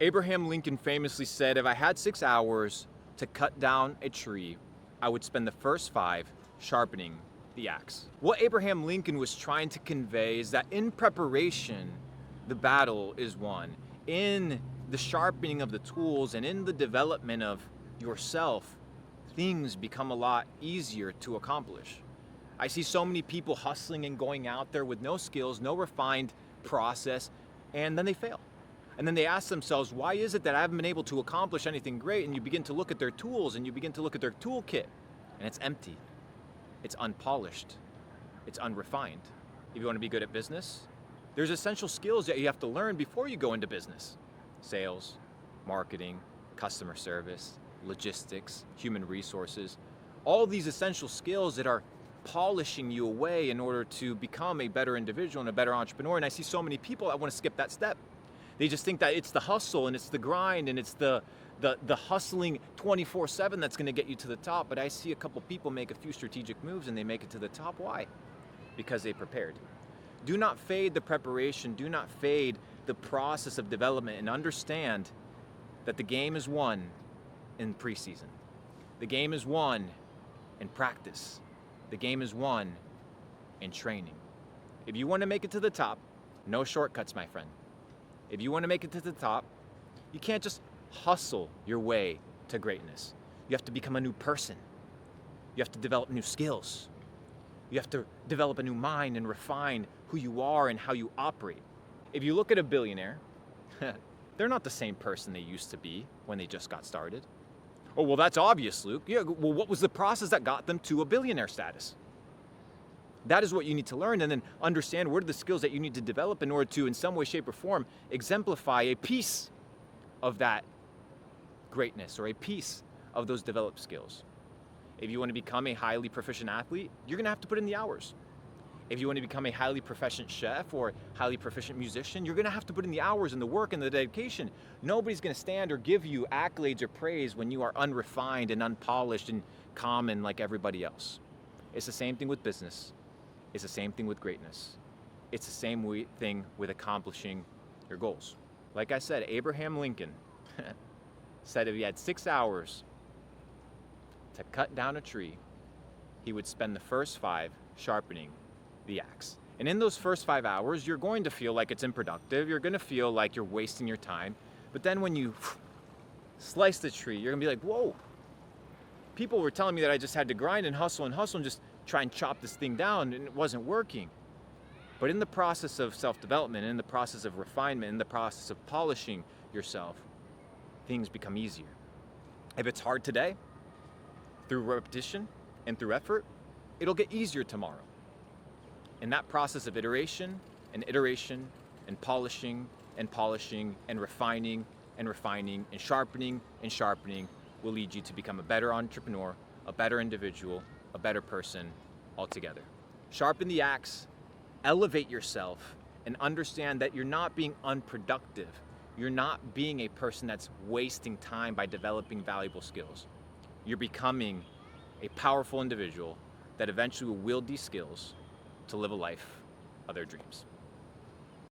Abraham Lincoln famously said, if I had 6 hours to cut down a tree, I would spend the first 5 sharpening the axe. What Abraham Lincoln was trying to convey is that in preparation, the battle is won. In the sharpening of the tools and in the development of yourself, things become a lot easier to accomplish. I see so many people hustling and going out there with no skills, no refined process, and then they fail. And then they ask themselves, why is it that I haven't been able to accomplish anything great? And you begin to look at their tools and you begin to look at their toolkit, and it's empty. It's unpolished. It's unrefined. If you want to be good at business, there's essential skills that you have to learn before you go into business. Sales, marketing, customer service, logistics, human resources. All these essential skills that are polishing you away in order to become a better individual and a better entrepreneur. And I see so many people that want to skip that step. They just think that it's the hustle and it's the grind and it's the hustling 24/7 that's going to get you to the top. But I see a couple people make a few strategic moves and they make it to the top. Why? Because they prepared. Do not fade the preparation. Do not fade the process of development, and understand that the game is won in preseason. The game is won in practice. The game is won in training. If you want to make it to the top, no shortcuts, my friend. If you want to make it to the top, you can't just hustle your way to greatness. You have to become a new person. You have to develop new skills. You have to develop a new mind and refine who you are and how you operate. If you look at a billionaire, they're not the same person they used to be when they just got started. Oh, well, that's obvious, Luke. Yeah, well, what was the process that got them to a billionaire status? That is what you need to learn, and then understand what are the skills that you need to develop in order to, in some way, shape, or form, exemplify a piece of that greatness or a piece of those developed skills. If you want to become a highly proficient athlete, you're going to have to put in the hours. If you want to become a highly proficient chef or highly proficient musician, you're going to have to put in the hours and the work and the dedication. Nobody's going to stand or give you accolades or praise when you are unrefined and unpolished and common like everybody else. It's the same thing with business. It's the same thing with greatness. It's the same thing with accomplishing your goals. Like I said, Abraham Lincoln said if he had 6 hours to cut down a tree, he would spend the first 5 sharpening the axe. And in those first 5 hours, you're going to feel like it's unproductive. You're going to feel like you're wasting your time. But then when you slice the tree, you're going to be like, whoa. People were telling me that I just had to grind and hustle and just try and chop this thing down, and it wasn't working. But in the process of self-development, in the process of refinement, in the process of polishing yourself, things become easier. If it's hard today, through repetition and through effort, it'll get easier tomorrow. In that process of iteration and polishing and refining and sharpening will lead you to become a better entrepreneur, a better individual, a better person altogether. Sharpen the axe, elevate yourself, and understand that you're not being unproductive. You're not being a person that's wasting time by developing valuable skills. You're becoming a powerful individual that eventually will wield these skills to live a life of their dreams.